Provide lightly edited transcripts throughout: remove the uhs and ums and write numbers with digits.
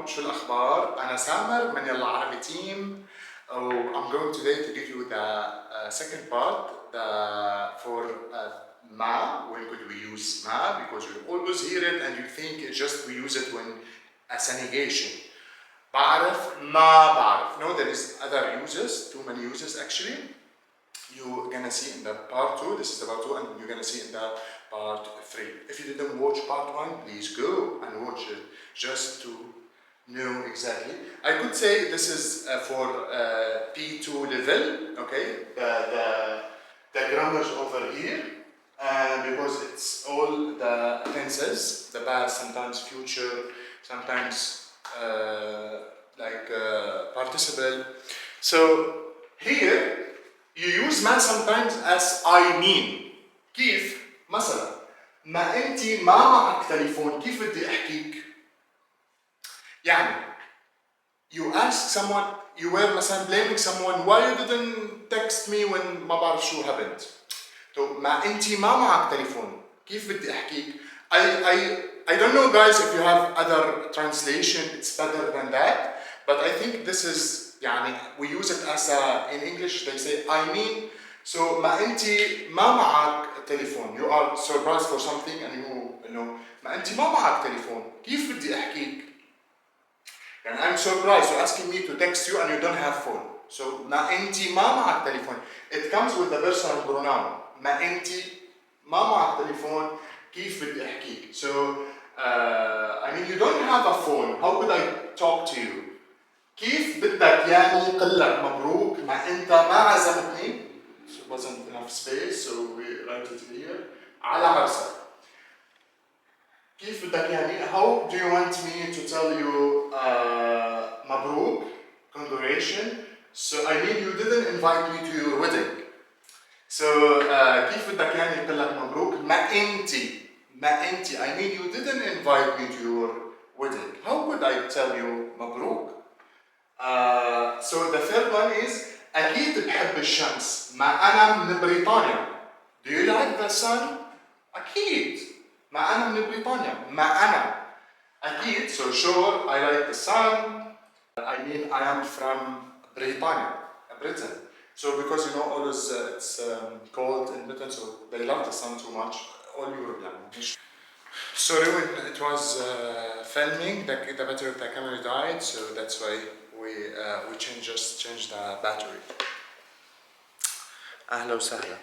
شو الأخبار؟ أنا سامر من يلا عربي team. Oh, I'm going today to give you the second part for ma. When could we use ma? Because you always hear it and you think it's just we use it when as a negation. بعرف ما بعرف. No, there is other uses, too many uses actually. You're gonna see in the part 2, this is the part 2, and you're gonna see in the part 3. If you didn't watch part 1, please go and watch it just to know exactly. I could say this is for P2 level, okay? The grammar's over here, because it's all the tenses, the past, sometimes future, sometimes participle. So here you use ما sometimes as I mean. كيف؟ مثلا ما أنت ما معك تليفون، كيف بدي أحكيك؟ يعني you ask someone, you were مثلا blaming someone, why you didn't text me when ما بعرف شو happened. So ما أنت ما معك تليفون، كيف بدي أحكيك؟ I don't know guys if you have other translation, it's better than that, but I think this is يعني we use it as in English they say I mean. So ما أنت ما معك تليفون, you are surprised for something and you know ما أنت ما معك تليفون, كيف بدي أحكيك؟ يعني I'm surprised you're asking me to text you and you don't have phone. So ما أنت ما معك تليفون, it comes with the personal pronoun. ما أنت ما معك تليفون, كيف بدي أحكيك? So I mean you don't have a phone, how could I talk to you? كيف بدك يعني قل لك مبروك ما انت ما عزمتني. It wasn't enough space so we write it here. على عرسك. كيف بدك يعني, how do you want me to tell you مبروك, congratulations. So I mean you didn't invite me to your wedding. So كيف بدك يعني قل لك مبروك ما انت I mean you didn't invite me to your wedding. How could I tell you مبروك? So the third one is أكيد بحب الشمس ما أنا من بريطانيا. Do you like the sun? أكيد ما أنا من بريطانيا. ما أنا أكيد. So sure I like the sun. I mean I am from Britannia, Britain. So because you know always it's cold in Britain, so they love the sun too much. All Europe يعني. Sorry when it was filming, the battery of the camera died, so that's why we just changed the battery. أهلا وسهلا.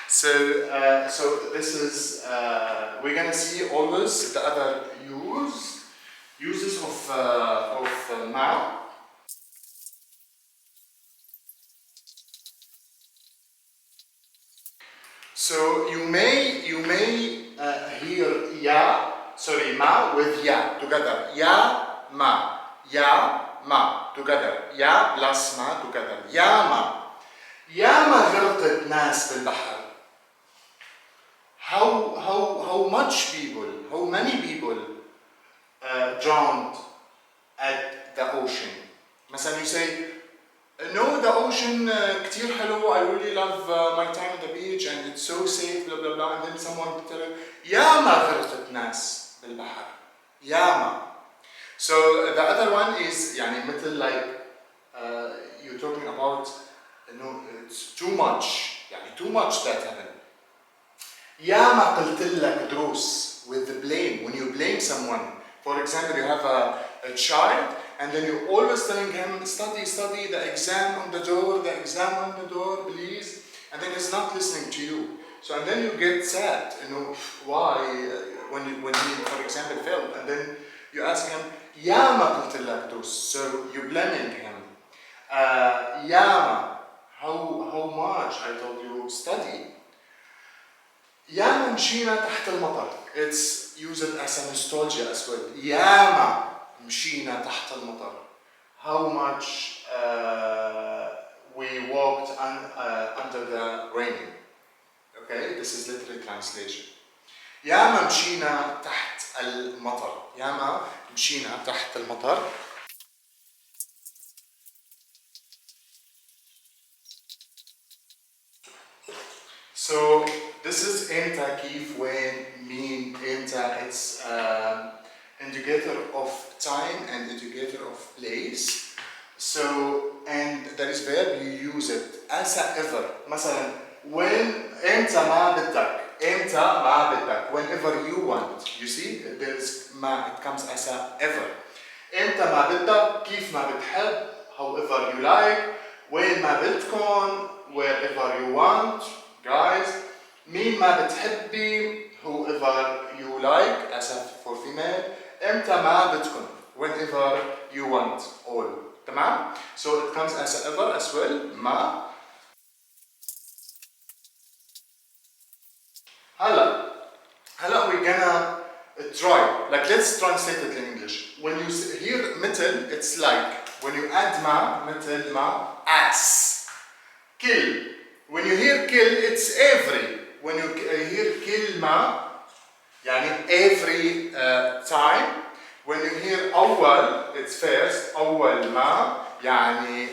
So this is we're gonna see always the other uses of ma. So you may hear ma with ya together. Ya ma together. Ya plus ma together. ياما غرقت ناس بالبحر. How much people, how many people drowned at the ocean. مثلا you say no, the ocean كتير حلو, I really love my time at the beach and it's so safe blah blah blah, and then someone will tell you ياما غرقت ناس بالبحر. ياما. So the other one is يعني مثل like you're talking about no, it's too much يعني too much that happened. ياما قلت لك دروس with the blame, when you blame someone. For example, you have a child and then you're always telling him study, the exam on the door, please, and then he's not listening to you. So and then you get sad, you know, why when he for example failed, and then you ask him ياما قلت لك دروس, so you're blaming him. ياما, how much I told you study. ياما مشينا تحت المطر, it's used as a nostalgia as well. ياما مشينا تحت المطر, how much we walked under the rain. Okay, this is literally translation. ياما مشينا تحت المطر. ياما مشينا تحت المطر. So this is انت كيف وين مين انت, it's indicator of time and indicator of place. So, and there is verb, you use it as ever. مثلا when امتى ما بدك امتى ما بدك whenever you want. You see there is ما, it comes as ever. امتى ما بدك كيف ما بتحب however you like وين ما بدكم wherever you want guys. مين ما بتحبي whoever you like as for female. امتى ما بدكم whenever you want all. تمام؟ So it comes as ever as well. ما. هلا we're gonna try. Like let's translate it in English. When you hear مثل, it's like when you add ما مثل ما as. Kill. When you hear kill, it's every. When you hear كلمة يعني every time. When you hear أول, it's first. أول ما يعني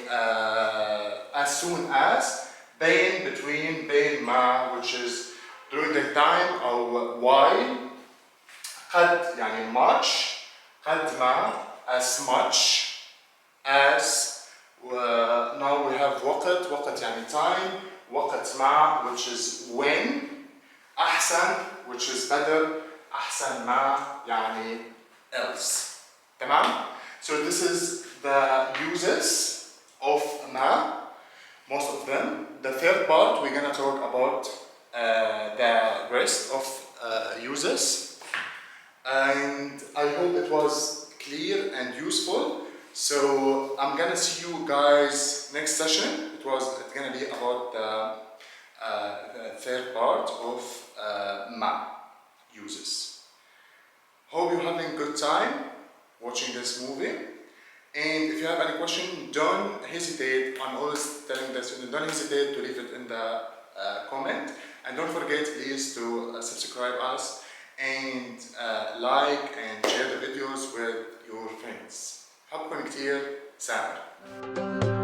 as soon as. بين between بين ما which is during the time أو while. قد يعني much. قد ما as much as. Now we have وقت. وقت يعني time. وقت مع which is when. أحسن which is better. أحسن ما يعني else. تمام? So this is the uses of ما, most of them. The third part we're gonna talk about the rest of uses, and I hope it was clear and useful. So I'm gonna see you guys next session. It's gonna be about the third part of ma uses. Hope you're having a good time watching this movie. And if you have any question, don't hesitate. I'm always telling the students, don't hesitate to leave it in the comment. And don't forget, please, to subscribe us and like and share the videos with your friends. حبكم كتير. سامر.